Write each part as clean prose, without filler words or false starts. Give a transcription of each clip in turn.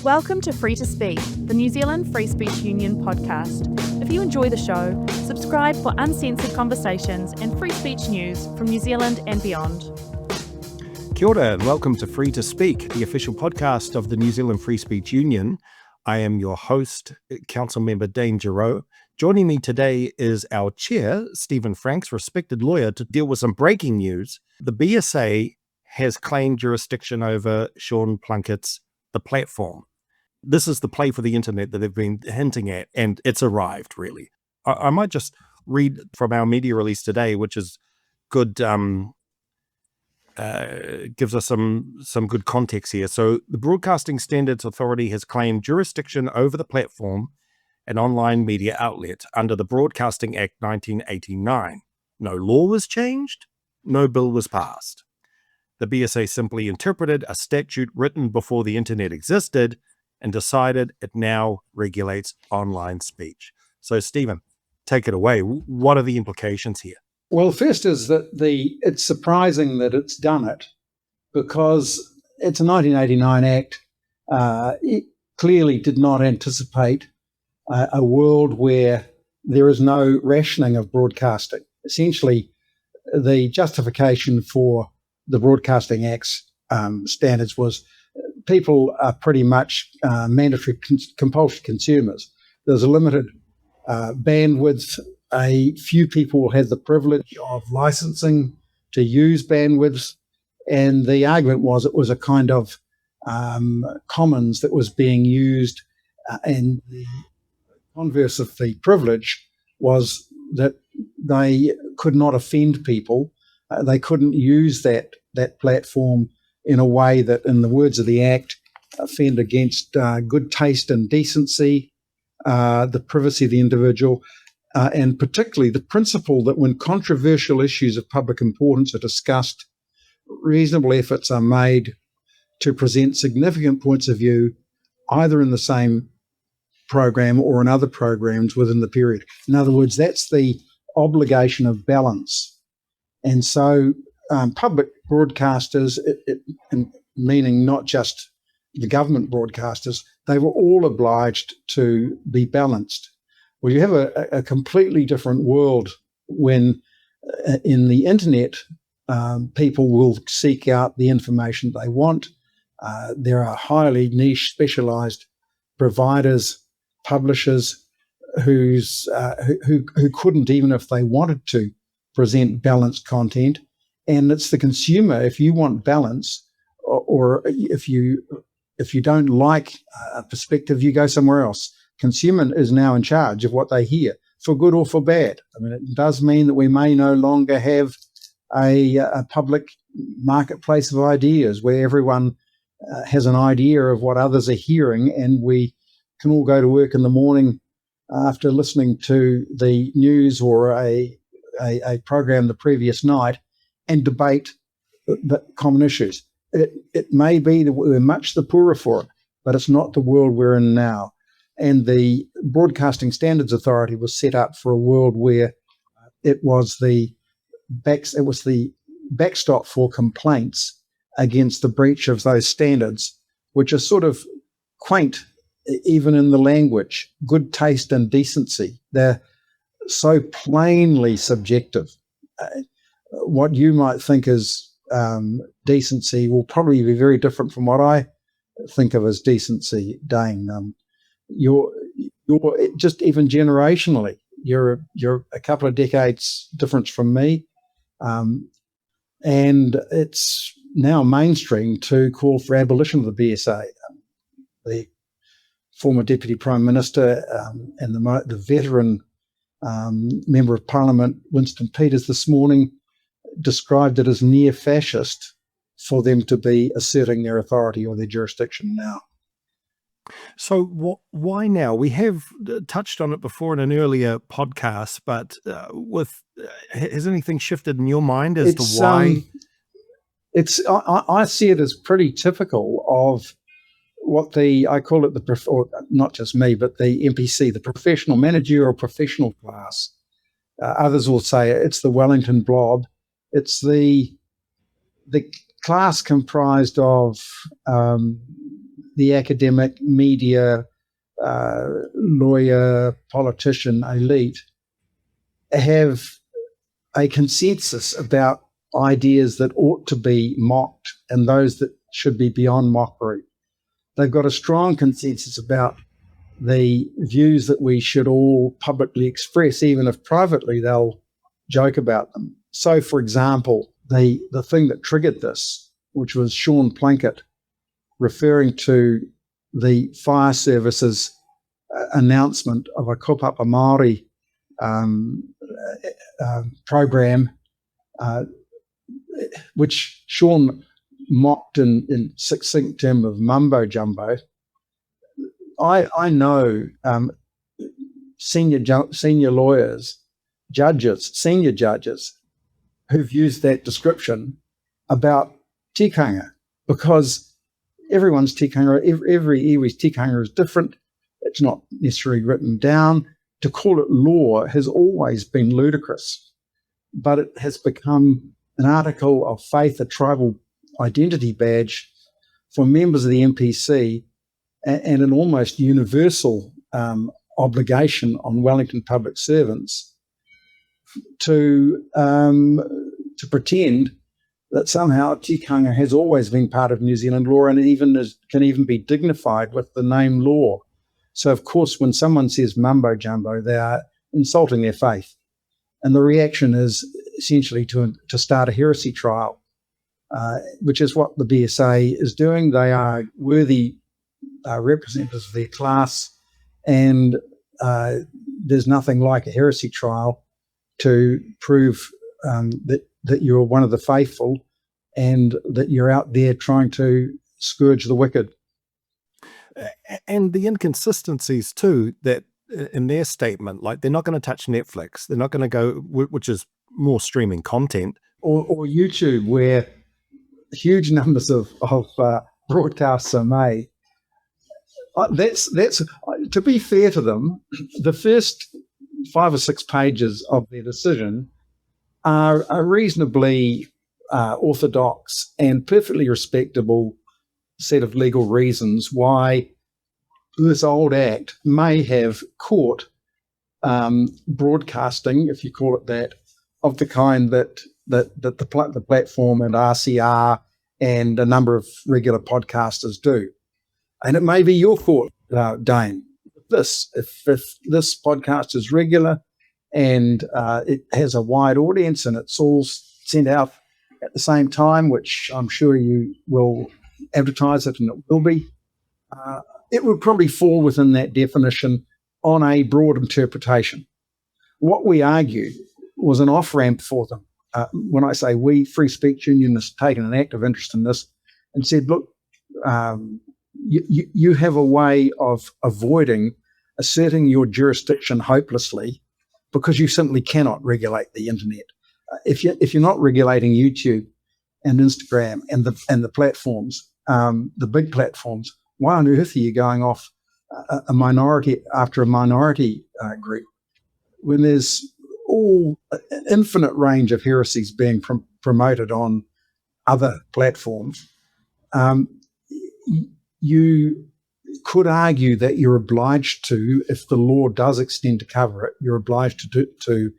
Welcome to Free to Speak, the New Zealand Free Speech Union podcast. If you enjoy the show, subscribe for uncensored conversations and free speech news from New Zealand and beyond. Kia ora and welcome to Free to Speak, the official podcast of the New Zealand Free Speech Union. I am your host, Council Member Dane Giroux. Joining me today is our chair, Stephen Franks, respected lawyer, to deal with some breaking news. The BSA has claimed jurisdiction over Sean Plunkett's The Platform. This is the play for the internet that they've been hinting at, and it's arrived, really. I might just read from our media release today, which is good, gives us some good context here. So the Broadcasting Standards Authority has claimed jurisdiction over The Platform, an online media outlet, under the Broadcasting Act 1989. No law was changed, no bill was passed. The BSA simply interpreted a statute written before the internet existed and decided it now regulates online speech. So, Stephen, take it away. What are the implications here? Well, first is that it's surprising that it's done it because it's a 1989 Act. It clearly did not anticipate a world where there is no rationing of broadcasting. Essentially, the justification for the Broadcasting Act's standards was people are pretty much mandatory compulsory consumers. There's a limited bandwidth. A few people have the privilege of licensing to use bandwidths, and the argument was it was a kind of commons that was being used, and the converse of the privilege was that they could not offend people. They couldn't use that platform in a way that, in the words of the Act, offend against good taste and decency, the privacy of the individual, and particularly the principle that when controversial issues of public importance are discussed, reasonable efforts are made to present significant points of view, either in the same program or in other programs within the period. In other words, that's the obligation of balance. And so public broadcasters, meaning not just the government broadcasters, they were all obliged to be balanced. Well, you have a completely different world when in the internet, people will seek out the information they want. There are highly niche, specialized providers, publishers who couldn't, even if they wanted to, present balanced content. And it's the consumer, if you want balance, or if you don't like a perspective, you go somewhere else. Consumer is now in charge of what they hear, for good or for bad. I mean, it does mean that we may no longer have a public marketplace of ideas where everyone has an idea of what others are hearing, and we can all go to work in the morning after listening to the news or a program the previous night and debate the common issues. It may be that we're much the poorer for it, but it's not the world we're in now. And the Broadcasting Standards Authority was set up for a world where it was the backstop for complaints against the breach of those standards, which are sort of quaint, even in the language. Good taste and decency. They're so plainly subjective. What you might think is decency will probably be very different from what I think of as decency, Dane. You're just even generationally, you're a couple of decades difference from me, and it's now mainstream to call for abolition of the BSA. The former Deputy Prime Minister and the veteran Member of Parliament, Winston Peters, this morning described it as near-fascist for them to be asserting their authority or their jurisdiction now. So why now? We have touched on it before in an earlier podcast, but has anything shifted in your mind as to why? I see it as pretty typical of what I call it or not just me, but the MPC, the professional, managerial professional class. Others will say it's the Wellington blob. It's the class comprised of the academic, media, lawyer, politician elite have a consensus about ideas that ought to be mocked and those that should be beyond mockery. They've got a strong consensus about the views that we should all publicly express, even if privately they'll joke about them. So, for example, the thing that triggered this, which was Sean Plunkett referring to the fire service's announcement of a Kopapa Māori program, which Sean mocked in succinct term of mumbo jumbo. I know senior lawyers, senior judges who've used that description about tikanga, because everyone's tikanga, every iwi's tikanga is different. It's not necessarily written down. To call it law has always been ludicrous, but it has become an article of faith, a tribal identity badge for members of the MPC, and an almost universal obligation on Wellington public servants to pretend that somehow tikanga has always been part of New Zealand law, and it can even be dignified with the name law. So, of course, when someone says mumbo jumbo, they are insulting their faith, and the reaction is essentially to start a heresy trial, which is what the BSA is doing. They are worthy representatives of their class, and there's nothing like a heresy trial to prove that you're one of the faithful and that you're out there trying to scourge the wicked. And the inconsistencies too, that in their statement, like they're not going to touch Netflix, they're not going to go, which is more streaming content, or YouTube, where huge numbers of broadcasts are made. That's to be fair to them, the first 5 or 6 pages of their decision are a reasonably orthodox and perfectly respectable set of legal reasons why this old act may have caught broadcasting, if you call it that, of the kind that the platform and RCR and a number of regular podcasters do. And it may be your fault, Dane. If this podcast is regular and it has a wide audience and it's all sent out at the same time, which I'm sure you will advertise it, and it will be, it would probably fall within that definition on a broad interpretation. What we argued was an off-ramp for them. When I say we, Free Speech Union has taken an active interest in this and said, look, you have a way of avoiding asserting your jurisdiction hopelessly because you simply cannot regulate the internet. If you're not regulating YouTube and Instagram and the platforms, the big platforms, why on earth are you going off a minority after a minority group when there's all an infinite range of heresies being promoted on other platforms? You could argue that you're obliged to, if the law does extend to cover it, you're obliged to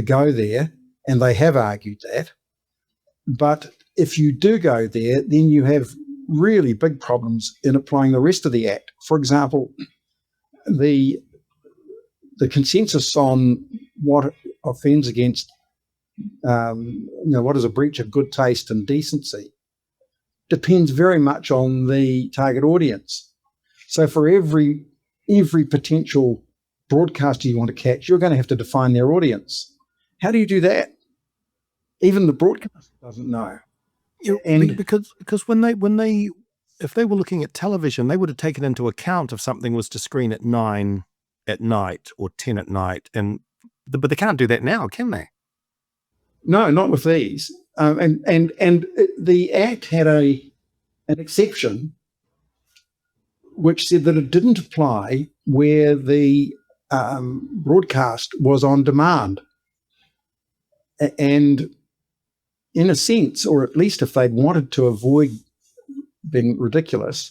go there, and they have argued that. But if you do go there, then you have really big problems in applying the rest of the Act. For example, the consensus on what offends against, what is a breach of good taste and decency depends very much on the target audience. So for every potential broadcaster you want to catch, you're going to have to define their audience. How do you do that? Even the broadcaster doesn't know. Because when they if they were looking at television, they would have taken into account if something was to screen at 9 at night or 10 at night, but they can't do that now, can they? No, not with these. And the Act had an exception which said that it didn't apply where the broadcast was on demand. And in a sense, or at least if they'd wanted to avoid being ridiculous,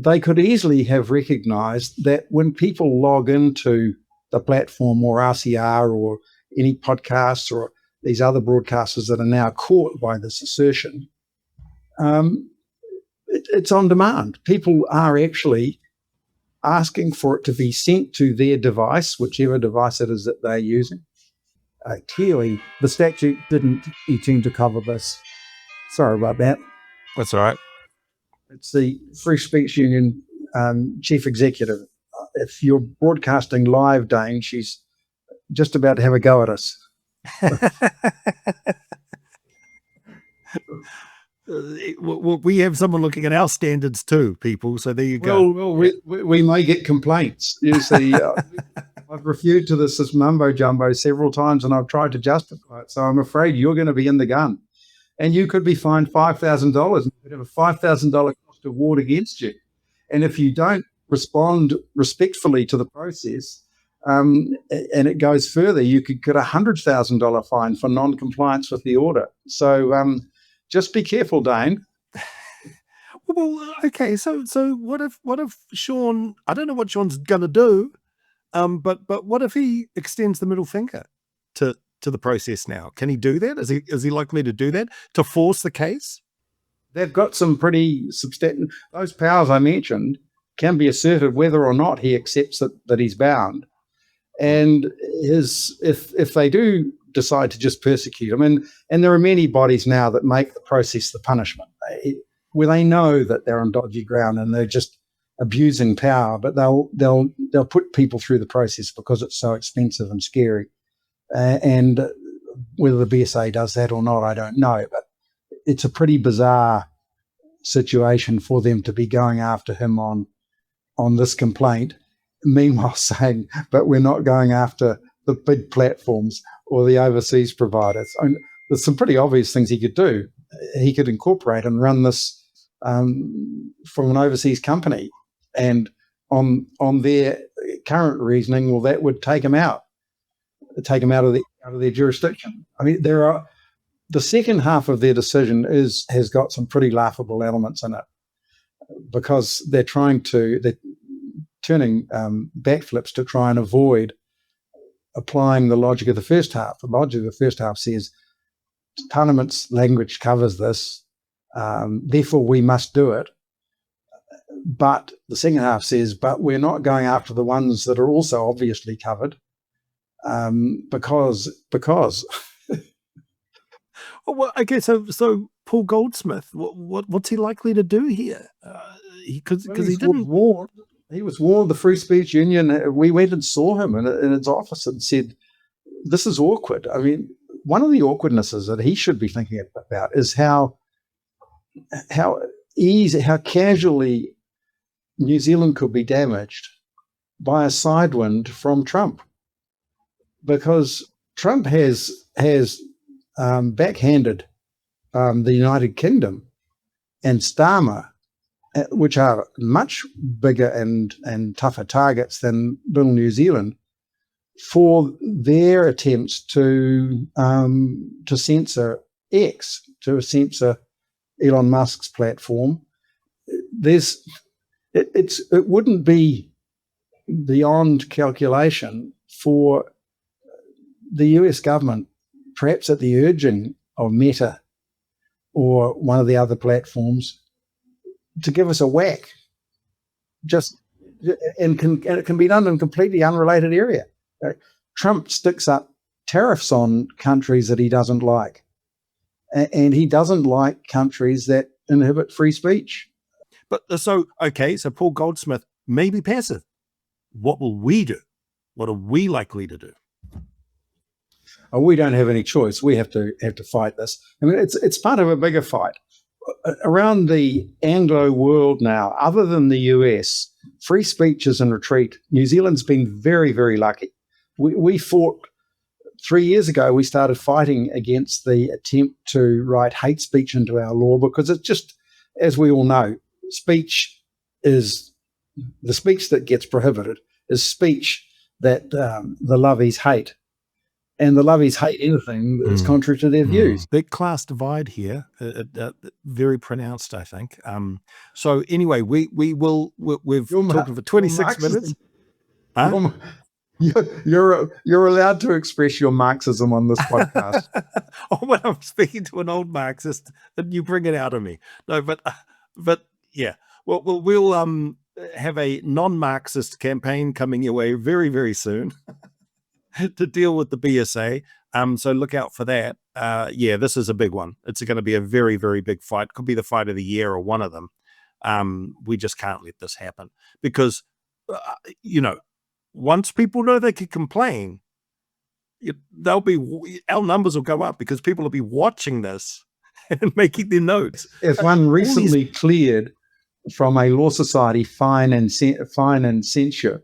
they could easily have recognised that when people log into the platform or RCR or any podcasts or these other broadcasters that are now caught by this assertion, it's on demand. People are actually asking for it to be sent to their device, whichever device it is that they're using. Clearly, the statute didn't intend to cover this. Sorry about that. That's all right. It's the Free Speech Union chief executive. If you're broadcasting live, Dane, she's just about to have a go at us. We have someone looking at our standards too, people. So there you go. Well, we may get complaints. You see, I've referred to this as mumbo jumbo several times, and I've tried to justify it. So I'm afraid you're going to be in the gun, and you could be fined $5,000. You could have a $5,000 cost award against you, and if you don't respond respectfully to the process, and it goes further, you could get a $100,000 fine for non-compliance with the order. So just be careful, Dane. Well, okay. So what if Sean? I don't know what Sean's going to do, but what if he extends the middle finger to the process now? Can he do that? Is he likely to do that to force the case? They've got some pretty substantial. Those powers I mentioned can be asserted whether or not he accepts that he's bound. And if they do decide to just persecute him, and there are many bodies now that make the process the punishment, where they know that they're on dodgy ground and they're just abusing power, but they'll put people through the process because it's so expensive and scary. And whether the BSA does that or not, I don't know. But it's a pretty bizarre situation for them to be going after him on this complaint, meanwhile saying, but we're not going after the big platforms or the overseas providers. I mean, there's some pretty obvious things he could do. He could incorporate and run this from an overseas company, and on their current reasoning, well, that would take him out of their jurisdiction. I mean, the second half of their decision has got some pretty laughable elements in it, because they're turning backflips to try and avoid applying the logic of the first half. The logic of the first half says Parliament's language covers this, therefore we must do it. But the second half says, but we're not going after the ones that are also obviously covered, because. Well, okay, so Paul Goldsmith, what's he likely to do here? Because he didn't. He was warned. The Free Speech Union. We went and saw him in its office and said, "This is awkward." I mean, one of the awkwardnesses that he should be thinking about is how casually New Zealand could be damaged by a sidewind from Trump, because Trump has backhanded the United Kingdom and Starmer, which are much bigger and tougher targets than little New Zealand, for their attempts to censor X, to censor Elon Musk's platform. It wouldn't be beyond calculation for the US government, perhaps at the urging of Meta or one of the other platforms, to give us a whack. And it can be done in a completely unrelated area. Trump sticks up tariffs on countries that he doesn't like, and he doesn't like countries that inhibit free speech. But so Paul Goldsmith may be passive. What will we do? What are we likely to do? Oh, we don't have any choice. We have to fight this. I mean, it's part of a bigger fight. Around the Anglo world now, other than the US, free speech is in retreat. New Zealand's been very, very lucky. We fought 3 years ago. We started fighting against the attempt to write hate speech into our law, because it's just, as we all know, speech is the speech that gets prohibited is speech that the lovies hate. and the lovies hate anything that's contrary to their views. Big class divide here, very pronounced, I think. So anyway, we've talking for 26 minutes. Huh? You're allowed to express your Marxism on this podcast. When I'm speaking to an old Marxist, then you bring it out of me. No, but yeah, we'll have a non-Marxist campaign coming your way very, very soon to deal with the BSA. So look out for that. Yeah, this is a big one. It's going to be a very, very big fight. Could be the fight of the year or one of them. We just can't let this happen because, once people know they can complain, our numbers will go up because people will be watching this and making their notes. As one recently cleared from a law society fine and censure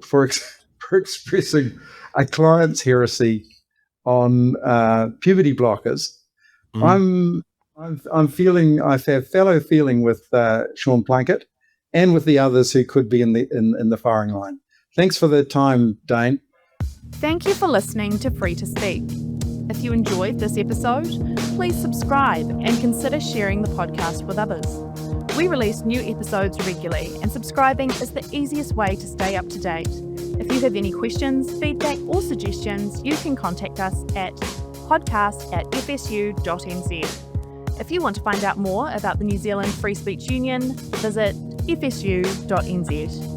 for expressing a client's heresy on puberty blockers. I'm feeling I have fellow feeling with Sean Plunkett and with the others who could be in the firing line. Thanks for the time, Dane. Thank you for listening to Free to Speak. If you enjoyed this episode, please subscribe and consider sharing the podcast with others. We release new episodes regularly, and subscribing is the easiest way to stay up to date. If you have any questions, feedback, or suggestions, you can contact us at podcast@fsu.nz. If you want to find out more about the New Zealand Free Speech Union, visit fsu.nz.